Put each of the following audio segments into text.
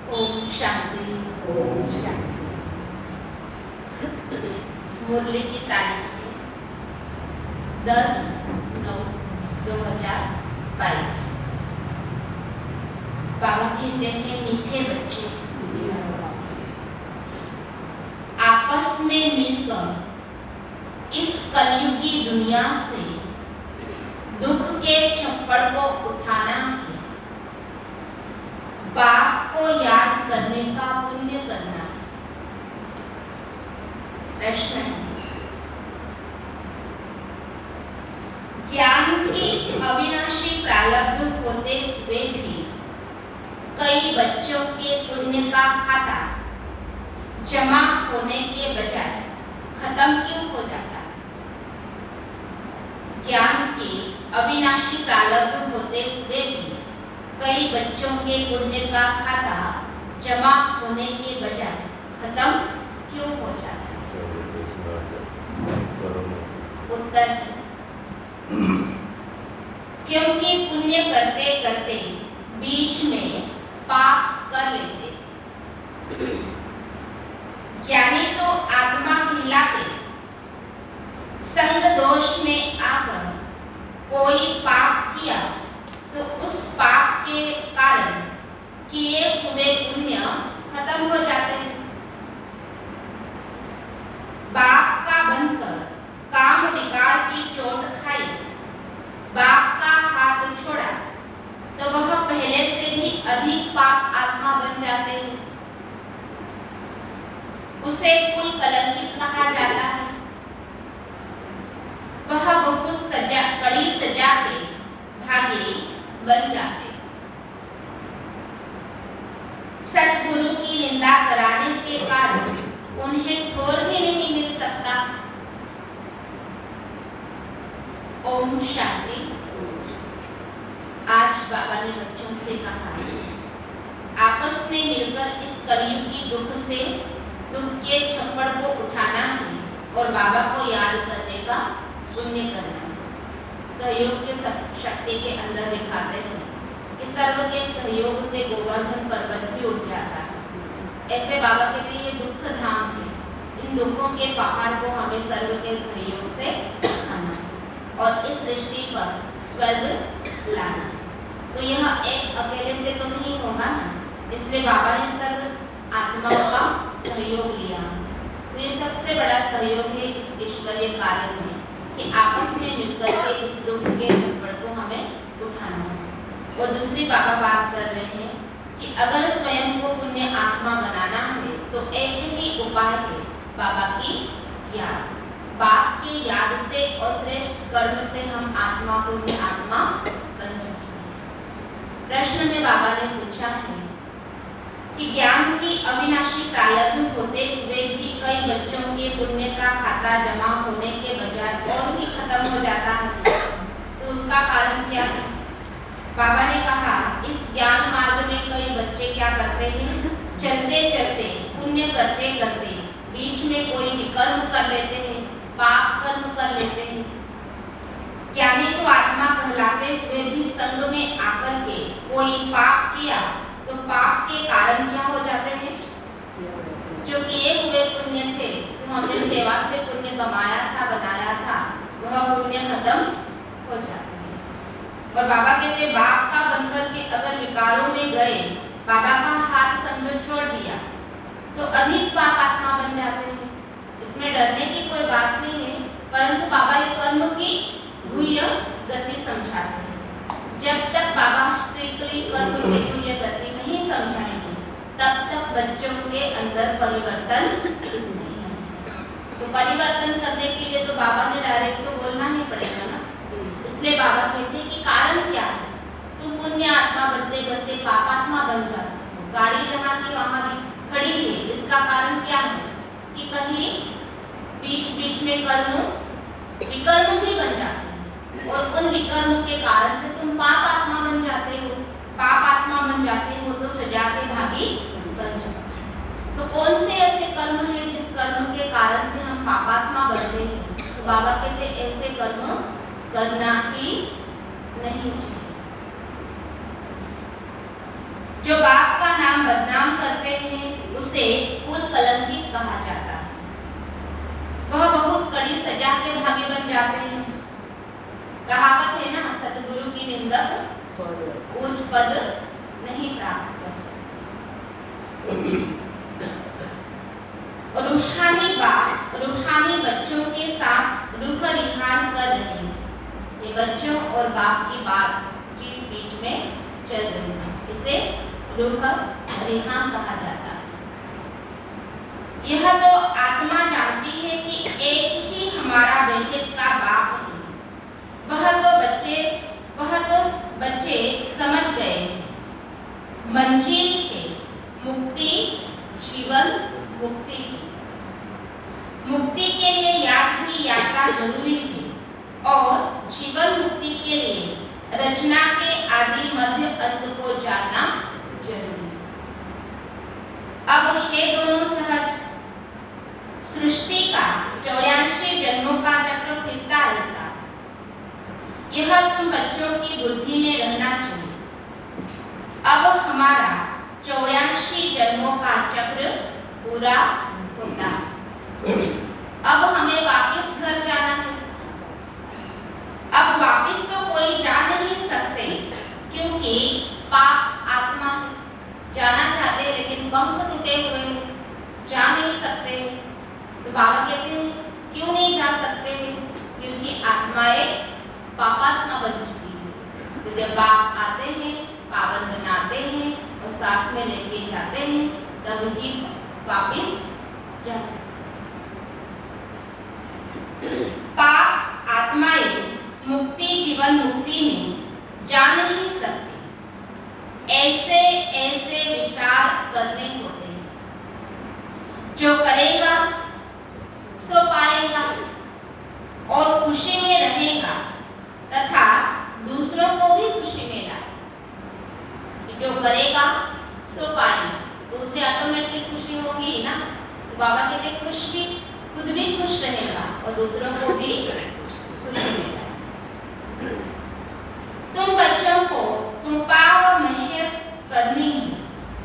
ओम शांति। ओम शांति। मुरली की तारीख है 10/9/2022। बाबा कहते हैं मीठे बच्चे आपस में मिलकर इस कलयुगी दुनिया से दुख के छप्पड़ को उठाना है, बाप को याद करने का पुण्य करना है। प्रश्न है, ज्ञान की अविनाशी प्रारब्ध होते हुए भी कई बच्चों के पुण्य का खाता जमा होने के बजाय खत्म क्यों हो जाता है? ज्ञान की अविनाशी प्रारब्ध होते हुए भी कई बच्चों के पुण्य का खाता जमा होने के बजाय खत्म क्यों हो जाता है? उत्तर है, क्योंकि पुण्य करते करते बीच में पाप कर लेते। ज्ञानी तो आत्मा कहलाते, संग दोष में आकर कोई पाप किया तो उस पाप के कारण किए हुए पुण्य खत्म हो जाते हैं। बाप का बनकर काम विकार की चोट खाई, बाप का हाथ छोड़ा तो वह पहले से भी अधिक पाप आत्मा बन जाते हैं। उसे कुल कलंकित कहा जाता है। वह बहुत कड़ी सजा के भागी बन जाते। सतगुरु की निंदा कराने के कारण उन्हें ठोर भी नहीं मिल सकता। ओम शांति। आज बाबा ने बच्चों से कहा, आपस में मिलकर इस कलयुगी दुख से दुख के छप्पड़ को उठाना है और बाबा को याद करने का पुण्य करना है। सहयोग के शक्ति के अंदर दिखाते हैं कि सर्व के सहयोग से गोवर्धन पर्वत भी उठ जाता है। ऐसे बाबा कहते हैं ये दुख धाम है, इन दुखों के पहाड़ को हमें सर्व के सहयोग से उठाना है और इस सृष्टि पर स्वर्ग लाना। तो यह एक अकेले से तो नहीं होगा ना, इसलिए बाबा ने सर्व आत्माओं का सहयोग लिया। तो ये सबसे बड़ा सहयोग है इस ईश्वरीय कार्य में कि आपस में मिलकर के इस दुख के छप्पड़ को हमें उठाना है। और दूसरी बाबा बात कर रहे हैं कि अगर स्वयं को पुण्य आत्मा बनाना है तो एक ही उपाय है, बाबा की याद। बाप की याद से और श्रेष्ठ कर्म से हम आत्मा पुण्य आत्मा बन सकते हैं। प्रश्न में बाबा ने पूछा है कि ज्ञान की अविनाशी प्रारब्ध होते हुए भी कई बच्चों के पुण्य का खाता जमा होने के बजाय और भी खत्म हो जाता है, तो उसका कारण क्या है? बाबा ने कहा, इस ज्ञान मार्ग में कई बच्चे क्या करते हैं, चलते चलते पुण्य करते करते बीच में कोई विकर्म कर लेते हैं, पाप कर्म कर लेते हैं। ज्ञानी को आत्मा कहलाते हुए भी संग में आकर के कोई पाप किया तो पाप के कारण क्या हो जाते हैं? जो किए हुए पुण्य थे, जो हमने सेवा से पुण्य कमाया था, बनाया था, वह पुण्य खत्म हो जाते हैं। और बाबा कहते हैं, बाप का बनकर के अगर विकारों में गए, बाबा का हाथ समझो छोड़ दिया तो अधिक पाप आत्मा बन जाते हैं। इसमें डरने की कोई बात नहीं है, परंतु बाबा ये कर्म की गुह्य गति समझाते हैं। जब तक बाबा स्ट्रिक्टली कर्म की गुह्य गति नहीं समझाएंगे तब तक बच्चों के अंदर परिवर्तन नहीं है। तो परिवर्तन करने के लिए तो बाबा ने डायरेक्ट तो बोलना ही पड़ेगा ना। इसलिए बाबा कहते हैं कि कारण क्या है, तुम पुण्य आत्मा बनते बनते पापात्मा बन जाते हो। गाड़ी जहाँ की वहाँ खड़ी है, इसका कारण क्या है कि कहीं बीच बीच में कर्म विकर्म भी बन जाते हैं और उन विकर्म के कारण से तुम पाप आत्मा बन जाते हो। पाप आत्मा बन जाते हो तो सजा के भागी बन जाते हैं। तो कौन से ऐसे कर्म हैं जिस कर्म के कारण से हम पापात्मा बनते हैं? तो बाबा कहते हैं ऐसे कर्म करना ही नहीं चाहिए। जो बाप का का नाम बदनाम करते हैं उसे कुल कलंकित कहा जाता है। वह बहुत कड़ी सजा के भागी बन जाते हैं। कहावत है ना, सतगुरु की निंदक उच्च पद नहीं प्राप्त कर सकते। रूहानी बच्चों के साथ रूह रिहान कर रहे हैं। ये बच्चों और बाप की बातचीत बीच में चल रही है, इसे रूह रिहान कहा जाता है। यह तो आत्मा जानती है कि एक ही हमारा बेहद का बाप है। वह तो बच्चे समझ गए मंजिल है मुक्ति, जीवन मुक्ति की। मुक्ति के लिए याद की यात्रा जरूरी है और जीवन मुक्ति के लिए रचना के आदि मध्य अंत को जानना जरूरी है। अब हे दोनों सहज, सृष्टि का 84 जन्मों का चक्र फिरता रहता है। यह तुम बच्चों की बुद्धि में रहना चाहिए। अब हमारा 84 जन्मों का चक्र पूरा होता है। अब हमें वापस घर जाना है। अब वापस तो कोई जा नहीं सकते क्योंकि पाप आत्मा है। जाना चाहते लेकिन पंख टूटे हुए हैं, जा नहीं सकते। तो बाबा कहते हैं क्यों नहीं जा सकते? क्योंकि आत्माएं पापात्मा बन चुकी है। तो जब बाप आते हैं, पावन बनाते हैं और साथ में लेके जाते हैं, तब ही वापस जा सकते। पाप आत्माएं मुक्ति, जीवन मुक्ति में जा नहीं सकती। ऐसे ऐसे विचार करने होते हैं। जो करेगा सो पाएगा और खुशी में रहेगा तथा दूसरों को भी खुशी में लाए। जो करेगा सो पाएगा, तो उसे ऑटोमेटिक खुशी होगी ना। तो बाबा कहते खुद भी खुश रहेगा और दूसरों को भी खुशी में लाए। तुम बच्चों को कृपा व मेहर करनी है,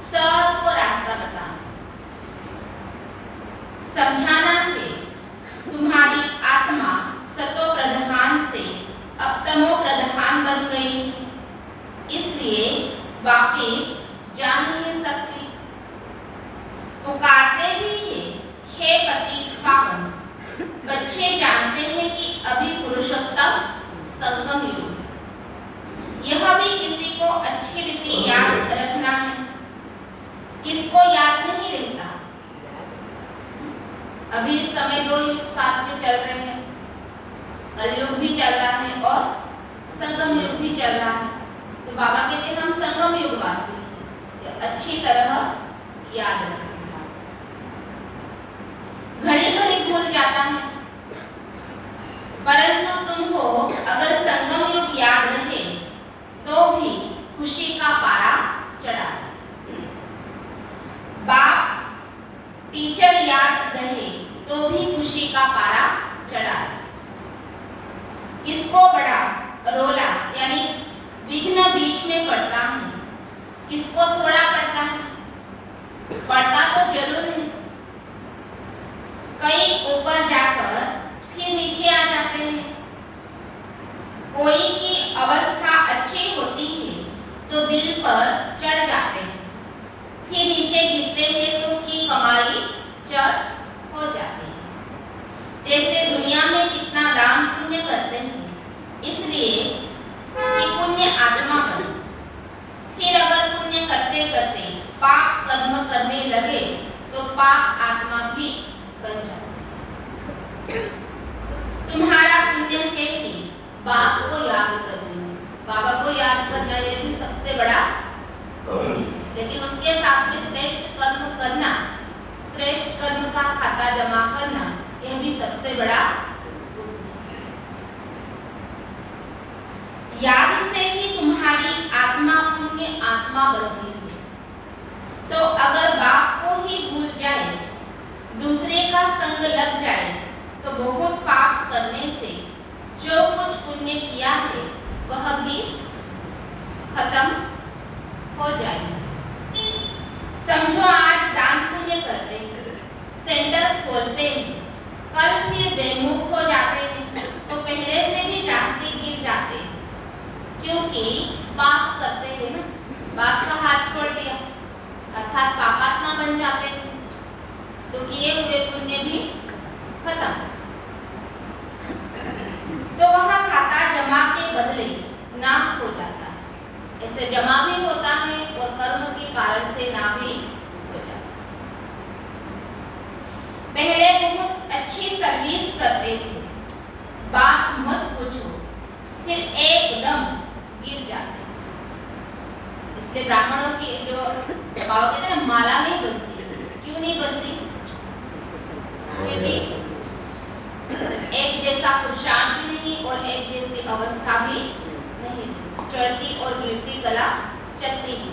सबको रास्ता बताना, समझाना है। तुम्हारी आत्मा सतो प्रधान से अब तमो प्रधान बन गई, इसलिए वापिस जा नहीं सकती। पुकारते भी है हे पति पावन। बच्चे जानते हैं कि अभी पुरुषोत्तम संगम युग है। यह भी किसी को अच्छी रीति याद रखना है। किसको याद नहीं रहता? अभी इस समय 2 युग साथ में चल रहे हैं। कलयुग भी चल रहा है और संगम युग भी चल रहा है। तो बाबा कहते हैं हम संगम युग वासी हैं, अच्छी तरह याद रखना। घड़ी घड़ी भूल जाता है, परंतु तुमको अगर संगम युग याद रहे तो भी खुशी का पारा चढ़ा। बाप टीचर याद रहे तो भी खुशी का पारा चढ़ा। किसको बड़ा रोला यानी विघ्न बीच में पड़ता है, किसको थोड़ा पड़ता है? पड़ता तो जरूर है। कई ऊपर जाकर फिर नीचे आ जाते हैं। कोई की अवस्था अच्छी होती है तो दिल पर चढ़ जाते हैं, फिर नीचे गिरते हैं तो की कमाई चढ़ हो जाती है। जैसे दुनिया में कितना दान पुण्य करते हैं, इसलिए कि पुण्य आत्मा बने। फिर अगर पुण्य करते करते पाप कर्म करने लगे तो पाप आत्मा भी बन जाती है। तुम्हारा पुण्य है कि बाप को याद करना, बाबा को याद करना, ये भी सबसे बड़ा। लेकिन उसके साथ में श्रेष्ठ कर्म करना, श्रेष्ठ कर्म का खाता जमा करना, यह भी सबसे बड़ा। याद से ही तुम्हारी आत्मा पुण्य आत्मा बनती है। तो अगर बाप को ही भूल जाए, दूसरे का संग लग जाए, तो बहुत पाप करने से जो कुछ पुण्य किया है वह भी खत्म हो जाएगा। सेंटर खोलते हैं, कल फिर बेमुख हो जाते हैं तो पहले से भी जास्ती गिर जाते हैं, क्योंकि पाप करते हैं ना, पाप का हाथ छोड़ दिया अर्थात पापात्मा बन जाते हैं, तो किए हुए पुण्य भी खत्म। तो वह खाता जमा के बदले ना हो जाता है, ऐसे जमा भी होता है और कर्म के कारण से ना भी हो जाता है। पहले बहुत अच्छी सर्विस करते थे, बात मत पूछो, फिर एकदम गिर जाते। इसलिए ब्राह्मणों की जो बाबा कहते हैं ना माला नहीं बनती, क्यों नहीं बनती? क्योंकि एक जैसा पुरुषार्थ भी नहीं और एक जैसी अवस्था भी नहीं, चढ़ती और गिरती कला चलती ही।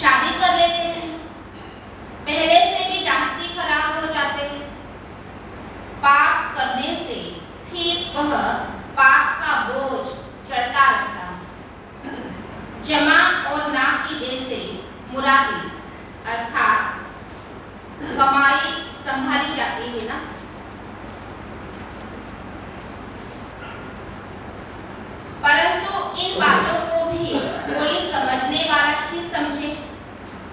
शादी कर लेते हैं, पहले से भी जास्ती खराब हो जाते हैं, पाप करने से फिर वह पाप का बोझ चढ़ता रहता है। जमा और ना की जैसे मुरादी अर्थात कमाई संभाली जाती है ना, परंतु इन बातों को भी कोई समझने वाला ही समझे।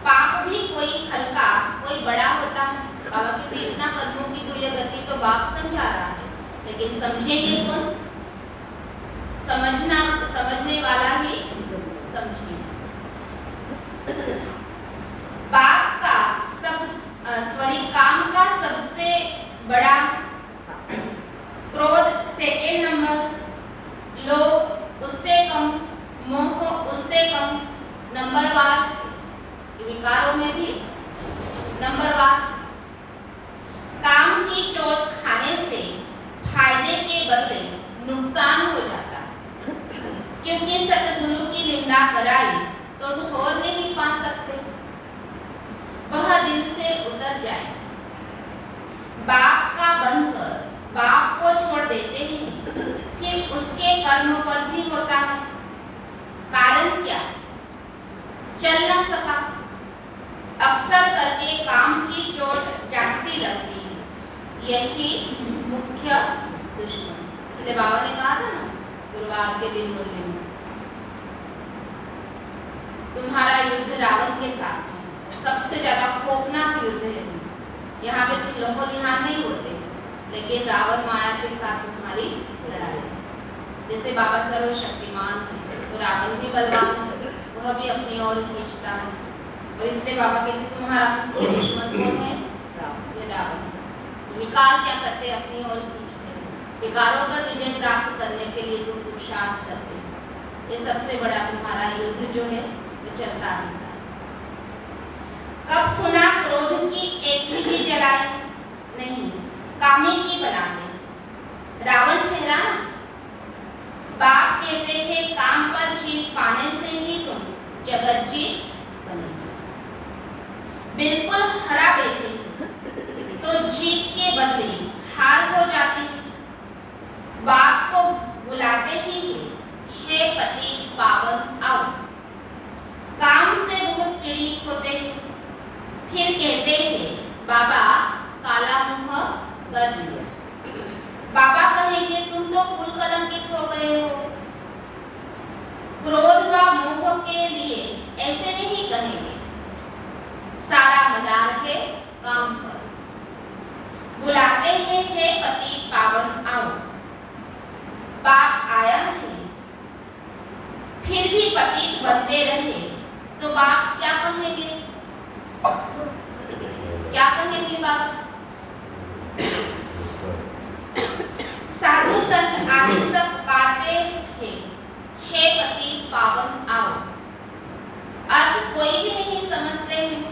पाप भी कोई हल्का कोई बड़ा होता है। बाबा के इतना कर्मों की दुर्य गति तो बाप समझा रहा है, लेकिन समझेंगे कौन? समझने वाला ही समझे। बाप का काम का सबसे बड़ा क्रोध सेकेंड नंबर, लोभ उससे कम, मोह उससे कम, नंबरवार विकारों में भी नंबरवार। काम की चोट खाने से फायदे के बदले नुकसान हो जाता है, क्योंकि सतगुरु की निंदा कराई तो ठोर नहीं पा सकते, वह दिल से उतर जाए। बाप का बनकर बाप को छोड़ देते हैं, फिर उसके कर्म पर भी होता है। कारण क्या? चल ना सका, अक्सर करके काम की चोट जास्ती लगती है, यही मुख्य दुश्मन। इसलिए बाबा ने कहा था ना गुरुवार के दिन मुरली में, तुम्हारा युद्ध रावण के साथ है, सबसे ज्यादा खौफनाक युद्ध है। यहाँ पे तुम लोहो लिहान नहीं होते, लेकिन रावण माया के साथ तुम्हारी लड़ाई। जैसे बाबा सर्वशक्तिमान है तो रावण भी बलवान है, वह भी अपनी ओर खींचता है, और इसलिए बाबा कहते तुम्हारा दुश्मन कौन है? ये रावण। विकार क्या करते? अपनी ओर खींचते हैं, विकारों पर विजय प्राप्त करने के लिए तुम पुरुषार्थ करते हो। ये सबसे बड़ा तुम्हारा युद्ध जो है वो चलता है। कब सुना क्रोध की एक भी चीज जलाई नहीं, कामी की बनाते। रावण ठहरा ना, बाप कहते हैं काम पर जीत पाने से ही तुम जगत जीत बने। बिल्कुल हरा बैठे तो जीत के बदले हार हो जाती है। बाप को बुलाते ही हे पति पावन आओ। काम से बहुत पीड़ित होते हैं, फिर कहते हैं बाबा काला मुंह कर दिया। बाबा कहेंगे तुम तो फूल कलंकित हो गए हो। क्रोध व मोह के लिए ऐसे नहीं कहेंगे, सारा मदार है काम पर। बुलाते हैं हे पति पावन आओ। बाप आया है, फिर भी पतित बनते रहे तो बाप क्या कहेंगे? क्या कहेंगे बाबा? साधु संत आदि सब गाते थे हे पति पावन आओ। अर्थ कोई भी नहीं समझते हैं।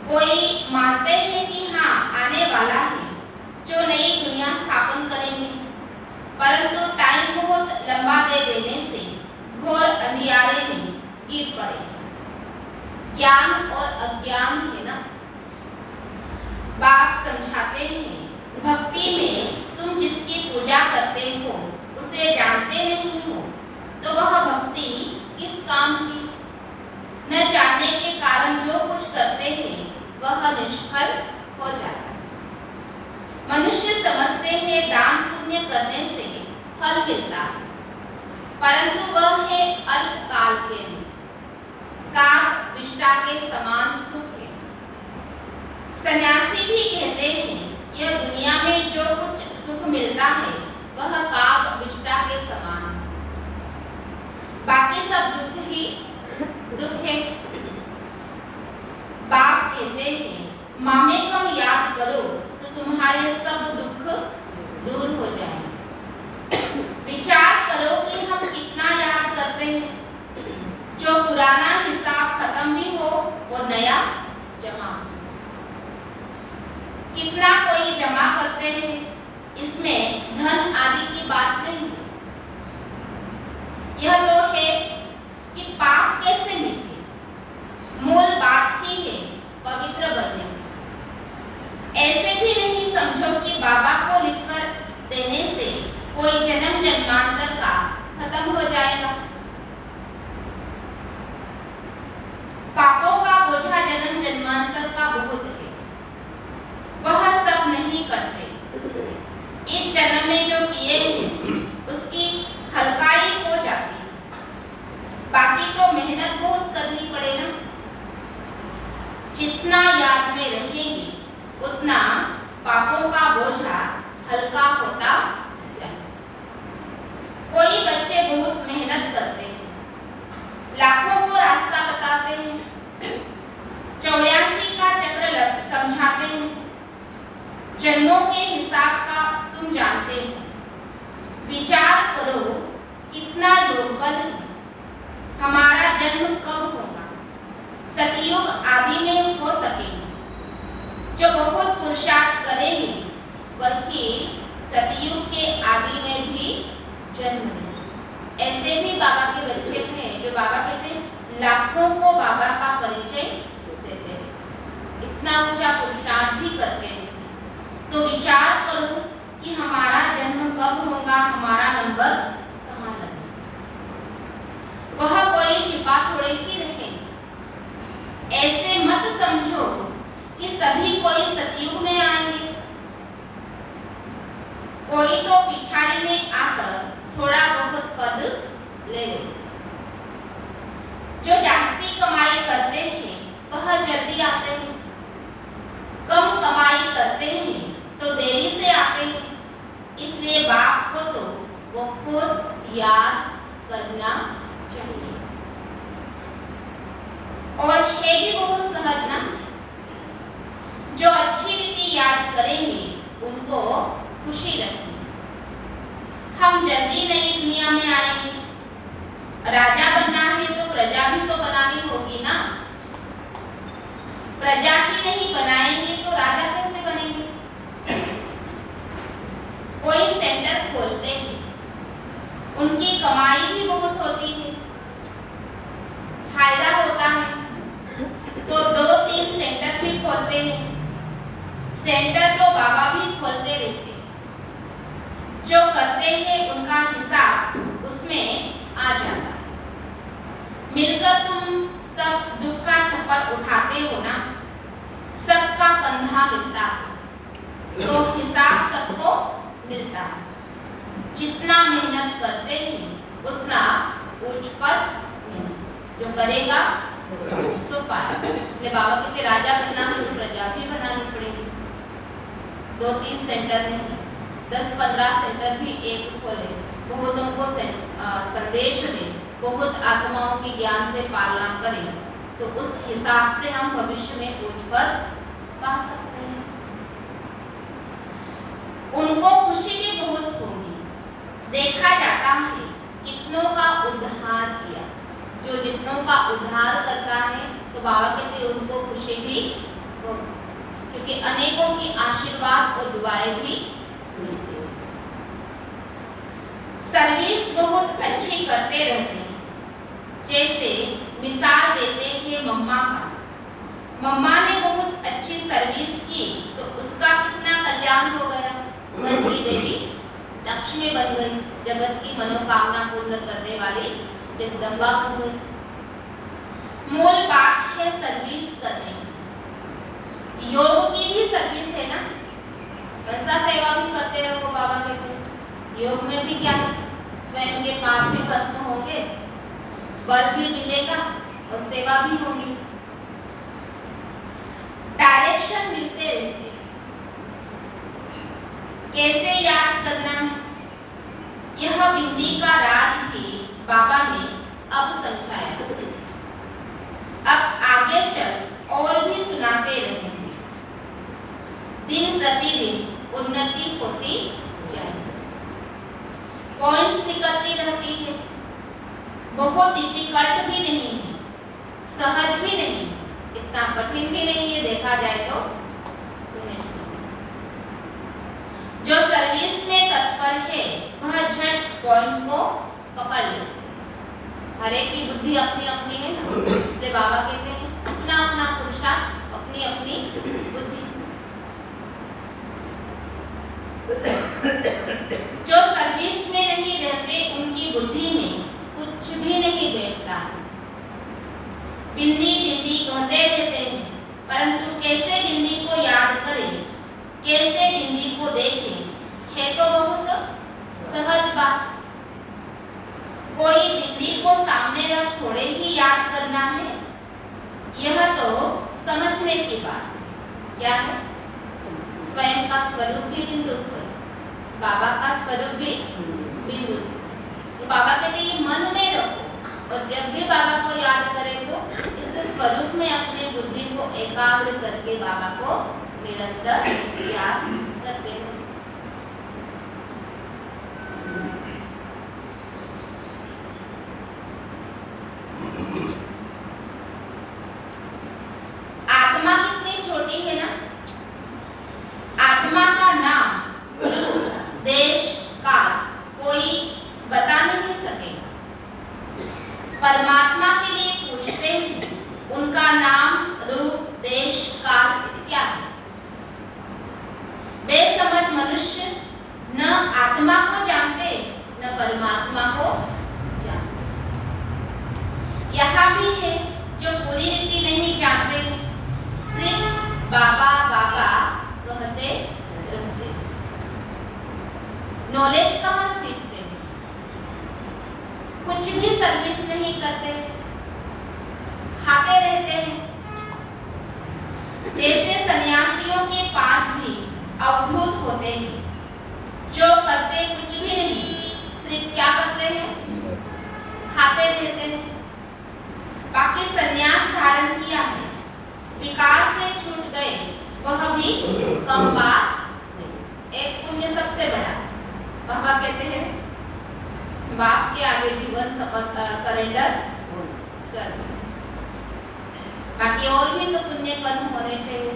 कोई मानते हैं कि हाँ आने वाला है जो नई दुनिया स्थापन करेंगे, परंतु टाइम बहुत लंबा दे देने से घोर अंधियारे में गिर पड़े। ज्ञान और अज्ञान है ना। बाप समझाते हैं भक्ति में तुम जिसकी पूजा करते हो उसे जानते नहीं हो तो वह भक्ति किस काम की? न जानने के कारण जो कुछ करते हैं वह निष्फल हो जाता है। मनुष्य समझते हैं दान पुण्य करने से फल मिलता है, परंतु वह है अल्पकाल के लिए, काग विष्टा के समान सुख है। सन्यासी भी कहते हैं यह दुनिया में जो कुछ सुख मिलता है वह काग विष्टा के समान है, बाकी सब दुख ही दुख है। बाप कहते हैं मामे कम याद करो तो तुम्हारे सब दुख दूर हो जाएंगे। विचार करो कि हम कितना याद करते हैं, जो पुराना हिसाब खत्म भी हो और नया जमा। कितना कोई जमा करते हैं, इसमें धन आदि की बात नहीं। यह तो है कि पाप कैसे मिटे, मूल बात ही है पवित्र बनने। ऐसे भी नहीं समझो कि बाबा को लिखकर देने से कोई जन्म जन्मांतर का खत्म हो जाएगा। पापों का बोझा जन्म जन्मांतर का बहुत है, वह सब नहीं करते। इस जन्म में जो किए उसकी हल्काई हो जाती है, बाकी तो मेहनत बहुत करनी पड़े ना। जितना याद में रहेंगे उतना पापों का बोझा हल्का होता जाए। कोई बच्चे बहुत मेहनत करते हैं, लाखों को रास्ता बताते हैं, 84 का चक्र समझाते हैं, जन्मों के हिसाब का तुम जानते हो। विचार करो कितना योगबल है, हमारा जन्म कब होगा? सतयुग आदि में हो सकेगा। जो बहुत पुरुषार्थ करेंगे वही सतयुग के आदि में भी जन्म लेंगे। ऐसे भी बाबा के बच्चे हैं जो बाबा कहते हैं लाखों को बाबा का परिचय देते हैं, इतना ऊंचा पुरुषार्थ भी करते हैं। तो विचार करो कि हमारा जन्म कब होगा, हमारा नंबर कहाँ लगेगा। वह कोई छिपा थोड़े ही रहेंगे। ऐसे मत समझो कि सभी कोई सतयुग में आएंगे। कोई तो पिछाड़ी में आकर थोड़ा बहुत पद ले ले। जो जास्ती कमाई करते हैं वह जल्दी आते हैं, कम कमाई करते हैं तो देरी से आते हैं। इसलिए बाप को तो वो खुद याद करना चाहिए। और है भी बहुत सहज ना, जो अच्छी रीति याद करेंगे उनको खुशी रहेगी। हम जल्दी नई दुनिया में आएंगे, राजा बनना है तो प्रजा भी तो बनानी होगी ना। प्रजा ही नहीं बनाएंगे तो राजा कैसे बनेंगे? कोई सेंटर खोलते हैं, उनकी कमाई भी बहुत होती है, फायदा होता है, तो 2-3 सेंटर भी खोलते हैं। सेंटर तो बाबा भी खोलते रहते हैं। जो करते हैं उनका हिसाब उसमें आ जाता है। मिलकर तुम सब दुख का छप्पर उठाते हो ना, सबका कंधा मिलता है तो हिसाब सबको मिलता है। जितना मेहनत करते हैं उतना उच्च पद मिलता, जो करेगा सो पाए। इसलिए बाबा कहते राजा बनना है तो प्रजा भी बनानी पड़ेगी। 2-3 सेंटर नहीं, 10-15 सेंटर भी एक खोले, बहुतों को संदेश दे, बहुत आत्माओं की ज्ञान से पालना करें, तो उस हिसाब से हम भविष्य में उच्च पद पा सकते हैं। उनको खुशी भी बहुत होगी। देखा जाता है कितनों का उद्धार किया। जो जितनों का उद्धार करता है तो बाबा कहते उनको खुशी भी हो, क्योंकि अनेकों की आशीर्वाद और दुआएं भी मिलती है। सर्विस बहुत अच्छी करते रहते हैं। जैसे मिसाल देते हैं मम्मा का, मम्मा ने बहुत अच्छी सर्विस की तो उसका कितना कल्याण हो गया। धनवी देवी लक्ष्मी बन गई, जगत की मनोकामना पूर्ण करने वाली जगदम्बा बन गई। मूल बात है सर्विस करने की। सर्विस है ना, मनसा सेवा भी करते रहो बाबा कहते हैं। योग में भी क्या है, स्वयं के पाप भी भस्म होंगे, बल भी मिलेगा और सेवा भी होगी। डायरेक्शन मिलते रहते, कैसे याद करना है, यह बिंदी का राज भी बाबा ने अब समझाया। अब आगे चल और भी सुनाते रहेंगे। दिन प्रतिदिन उन्नति होती जाए, पॉइंट्स निकलती रहती है। बहुत डिफिकल्ट भी नहीं है, सहज भी नहीं, इतना कठिन भी नहीं है, देखा जाए तो सहज। जो सर्विस में तत्पर है वह झट पॉइंट को पकड़ ले। हर एक की बुद्धि अपनी अपनी है ना, इसलिए बाबा कहते हैं अपना अपना पुरुषार्थ, अपनी अपनी बुद्धि। जो सर्विस में नहीं रहते उनकी बुद्धि में कुछ भी नहीं बैठता। बिंदी बिंदी कहते रहते हैं, परंतु कैसे बिंदी को याद करें, कैसे बिंदी को देखें, है तो बहुत सहज बात। कोई बिंदी को सामने रख थोड़े ही याद करना है, यह तो समझने की बात। क्या है, स्वयं का स्वरूप भी बिंदु स्वरूप, बाबा का स्वरूप भी बिंदु स्वरूप। तो बाबा कहते हैं ये मन में रखो, और जब भी बाबा को याद करें तो इस स्वरूप में अपने बुद्धि को एकाग्र करके बाबा को निरंतर याद करते हैं। आत्मा कितनी छोटी है ना, आत्मा का नाम, देश, काल कोई बता नहीं सकेगा। परमात्मा के लिए पूछते हैं, उनका नाम, रूप, देश, काल क्या है। बेसमझ मनुष्य न आत्मा को जानते न परमात्मा को जानते। यहाँ भी है जो पूरी रीति नहीं जानते हैं, सिर्फ बाबा बाबा कहते रहते। नॉलेज कहाँ सीखते हैं, कुछ भी सर्विस नहीं करते हैं, खाते रहते हैं। जैसे सन्यासियों के पास भी अवधूत होते हैं, जो करते कुछ भी नहीं, सिर्फ क्या करते हैं, खाते रहते हैं। बाकी सन्यास धारण किया है, विकार से छूट गए, वह भी कम बात नहीं। एक पुण्य सबसे बड़ा, बाबा कहते हैं बाप के आगे जीवन सरेंडर कर। बाकी और भी तो पुण्य कर्म होने चाहिए।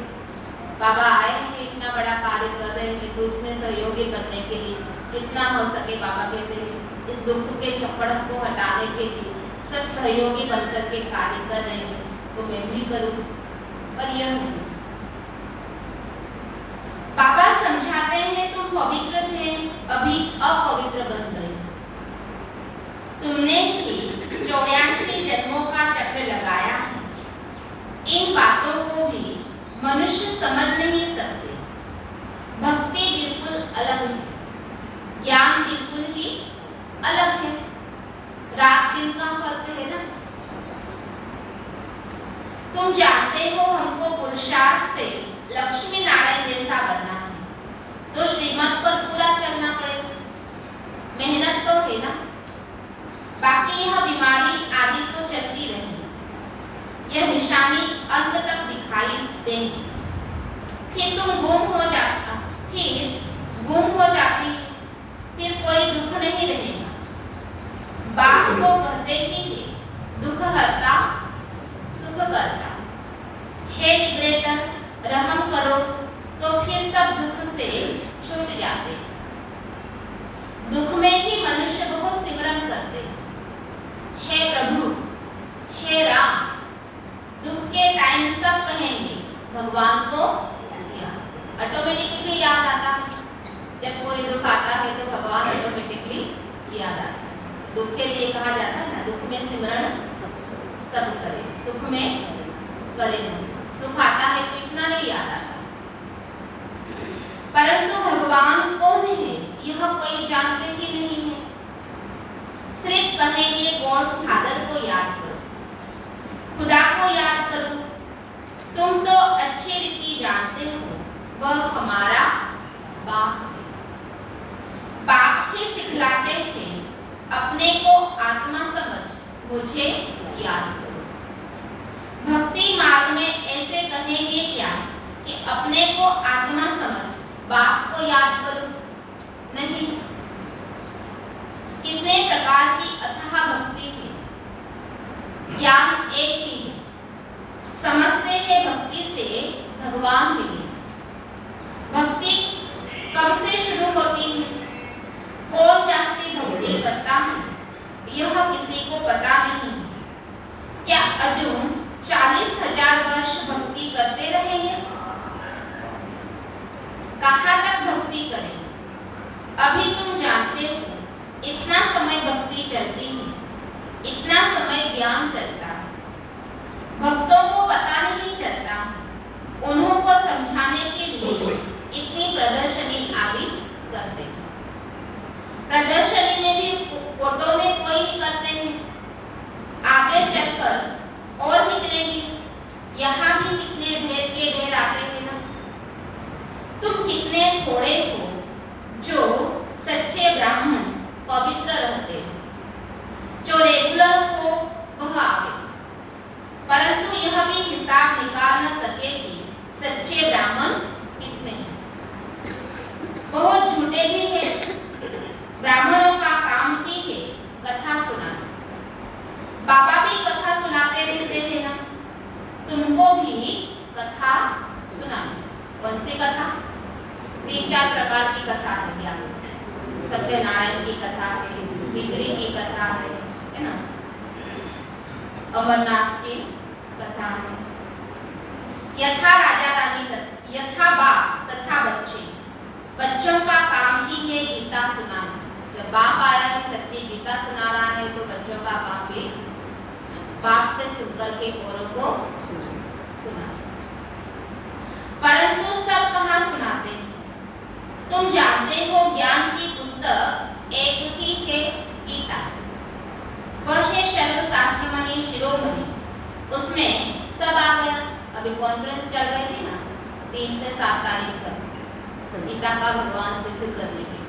बाबा आए हैं, इतना बड़ा कार्य कर रहे हैं, तो इसमें सहयोगी करने के लिए जितना हो सके, बाबा कहते हैं इस दुख के छप्पड़ को हटाने के लिए सब सहयोगी बनकर के कार्य कर रहे हैं, तो मैं भी करूं। पर यह नहीं, बाबा समझाते हैं तुम पवित्र थे, अभी अपवित्र बन गए। तुमने ही 84 जन्मों का चक्र लगाया है। इन बातों को भी मनुष्य समझ नहीं सकते। भक्ति बिल्कुल अलग है, ज्ञान बिल्कुल ही अलग है। रात दिन का फर्क है ना। तुम जानते हो हमको पुरुषार्थ से लक्ष्मी नारायण जैसा बनना है, तो श्रीमत पर पूरा चलना पड़ेगा। मेहनत तो है ना। बाकी यह बीमारी आदि तो चलती रहेगी, यह निशानी अंत तक दिखाई देंगी। फिर तुम गुम हो जाती, फिर कोई दुख नहीं रहेगा। बाप को कहते ही है, दुख हरता सुख करता। हे लिबरेटर, रहम करो, तो फिर सब दुख से छूट जाते। दुख में ही मनुष्य बहुत सिमरन करते, हे प्रभु, हे राम। दुख के टाइम सब कहेंगे भगवान को ऑटोमेटिकली याद आता है। जब कोई दुख आता है तो भगवान ऑटोमेटिकली याद आता है। दुख के लिए कहा जाता है ना, दुख में सिमरन सब करे, सुख में करे नहीं। सुख आता है तो इतना नहीं याद आता, परंतु भगवान कौन है यह कोई जानते ही नहीं है। सिर्फ कहेंगे गॉड फादर को याद करो, खुदा को याद करो। तुम तो अच्छी रीति जानते हो वह हमारा बाप है। बाप ही सिखलाते हैं अपने को आत्मा समझ मुझे याद करो। भक्ति मार्ग में ऐसे कहेंगे क्या कि अपने को आत्मा समझ बाप को याद करो? नहीं। कितने प्रकार की अथाह भक्ति है, ज्ञान एक ही है। समझते हैं भक्ति से भगवान मिले। भक्ति कब से शुरू होती है, कौन जास्ती भक्ति करता है यह किसी को पता नहीं। क्या अर्जुन 40,000 वर्ष भक्ति करते रहेंगे? कहाँ तक भक्ति करेंगे? अभी तुम जानते हो इतना समय भक्ति चलती है, इतना समय ज्ञान चलता है। भक्तों को पता नहीं चलता, उन्हों को समझाने के लिए इतनी प्रदर्शनी आदि करते हैं। प्रदर्शनी में भी फोटो में कोई निकलते हैं, आगे चलकर और निकलेंगे। यहाँ भी कितने ढेर के ढेर आते हैं ना। तुम कितने थोड़े हो जो सच्चे ब्राह्मण पवित्र रहते हैं, जो रेगुलर हो वह आवे। परंतु यह भी हिसाब निकाल न सके कि सच्चे ब्राह्मण कितने हैं। बहुत झूठे भी हैं। ब्राह्मणों का काम ही है कथा सुनाना। बाबा भी कथा सुनाते रहते हैं ना, तुमको भी कथा सुनानी। कौन सी कथा? 3-4 प्रकार की कथा है। क्या? सत्यनारायण की कथा है, बिजली की कथा है ना, अमरनाथ की कथा है। यथा राजा रानी, यथा बाप तथा बच्चे। बच्चों का काम ही है गीता सुनाना। जब बाप आया है सच्ची गीता सुना रहा है तो बच्चों का काम भी बाप से सुनकर के औरों को सुना। परंतु सब कहाँ सुनाते हैं? तुम जानते हो ज्ञान की पुस्तक एक ही है, गीता। वह है सर्वशास्त्रमणि शिरोमणि। उसमें सब आ गया। अभी कॉन्फ्रेंस चल रही थी ना 3 से 7 तारीख तक गीता का भगवान सिद्ध करने के लिए।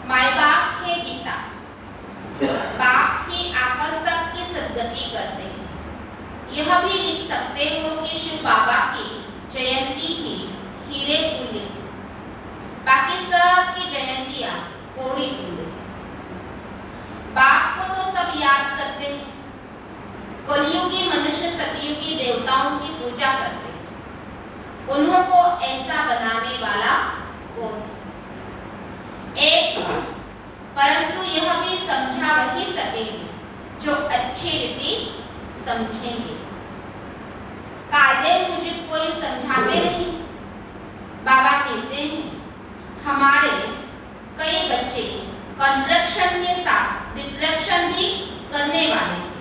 माय बाप है गीता। बाप ही आकर सबकी सद्गति करते हैं। यह भी लिख सकते हो कि शिव बाबा की जयंती ही हीरे तुल्य, बाकी सब की जयंतियां कोड़ी तुल्य। बाप को तो सब याद करते हैं। कलयुगी मनुष्य सतयुगी देवताओं की पूजा करते हैं। उन्हों को ऐसा बनाने वाला कौन? एक। परंतु यह भी समझा वही सकेंगे जो अच्छी रीति समझेंगे। कायदे मुझे कोई समझाते नहीं। बाबा कहते हैं हमारे कई बच्चे कंट्रक्शन के साथ डिट्रैक्शन भी करने वाले थे।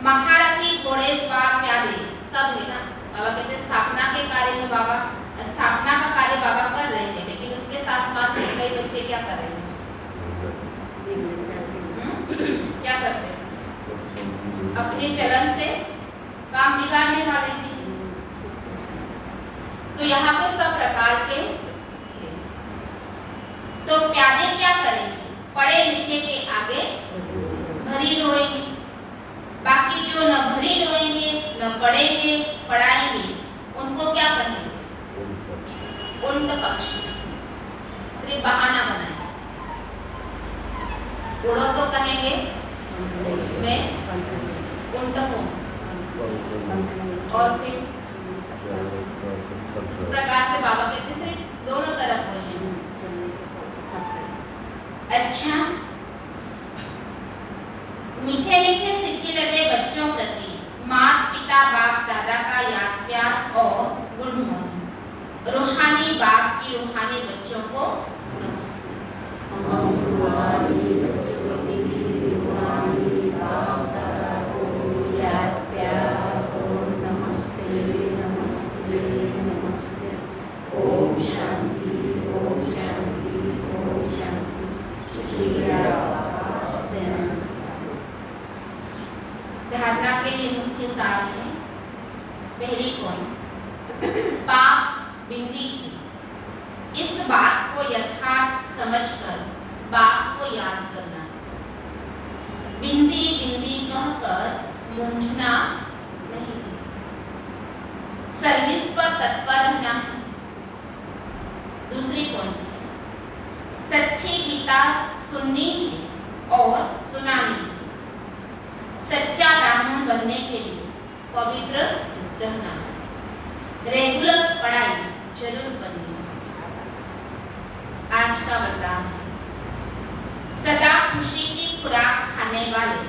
महारथी घोड़े सवार प्यादे सब है ना। बाबा कहते हैं स्थापना के कार्य में बाबा, स्थापना का कार्य बाबा कर रहे हैं, लेकिन उसके साथ साथ कई बच्चे क्या कर रहे हैं? क्या करते हैं? अपने चलन से काम बिगाड़ने वाले हैं। तो यहाँ पे सब प्रकार के। तो प्यादे क्या करेंगे? पढ़े लिखे के आगे भरी रोएंगे। बाकी जो न भरी रोएंगे न पढ़ेंगे पढ़ाएंगे उनको क्या कहेंगे? उल्ट पक्षी। सिर्फ बहाना बनाएंगे। उड़ो तो कहेंगे मैं उल्टा हूँ, और फिर इस प्रकार से बाबा कहते सिर्फ दोनों तरफ बोलेंगे। अच्छा, मीठे मीठे सिखिलते बच्चों प्रति माता पिता बाप दादा का याद प्यार और गुड मॉर्निंग। रूहानी बाप की रूहानी बच्चों को नमस्ते। रूहानी बच्चों की रूहानी बाप दादा को याद प्यार और नमस्ते। साधना के लिए मुख्य सार है। पहली पॉइंट, पाप बिंदी है। इस बात को यथार्थ समझकर बाप को याद करना, बिंदी बिंदी कहकर मूंझना नहीं, सर्विस पर तत्पर रहना है। दूसरी पॉइंट, सच्ची गीता सुननी है और सुनानी है। सच्चा ब्राह्मण बनने के लिए पवित्र रहना, रेगुलर पढ़ाई जरूर करनी। आज का वरदान है, सदा खुशी की खुराक खाने वाले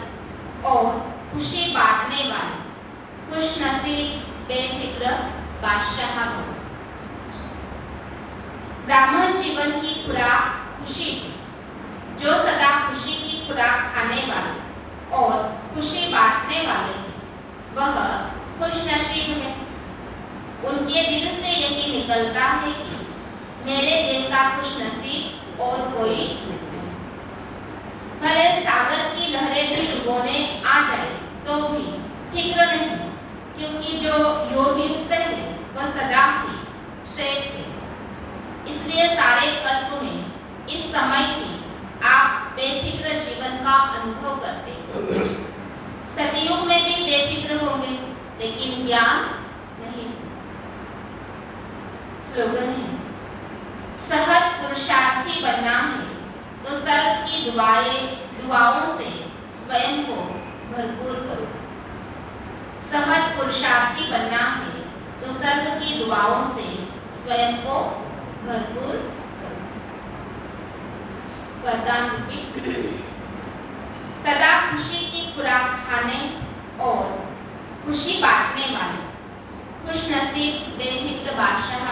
और खुशी बांटने वाले खुश नसीब बेफिक्र बादशाह भव। ब्राह्मण जीवन की खुराक खुशी है। जो सदा खुशी की खुराक खाने वाले और खुशी बांटने वाले हैं, वह खुश नसीब है। उनके दिल से यही निकलता है कि मेरे जैसा खुश नसीब और कोई नहीं। भले सागर की लहरें भी डुबोने आ जाए तो भी फिक्र नहीं, क्योंकि जो योग युक्त है वह सदा ही सेठ है। इसलिए सारे कल्प में इस समय ही आप बेफिक्र जीवन का अनुभव करते हैं। सतयुग में भी बेफिक्र होंगे, लेकिन ज्ञान नहीं। स्लोगन है, सहज पुरुषार्थी बनना है तो सर्व की दुआओं से स्वयं को भरपूर करो। सहज पुरुषार्थी बनना है तो सर्व की दुआओं से स्वयं को भरपूर करो। वरदान रिपीट, सदा खुशी की खुराक खाने और खुशी बांटने वाले खुश नसीब बेफिक्र बादशाह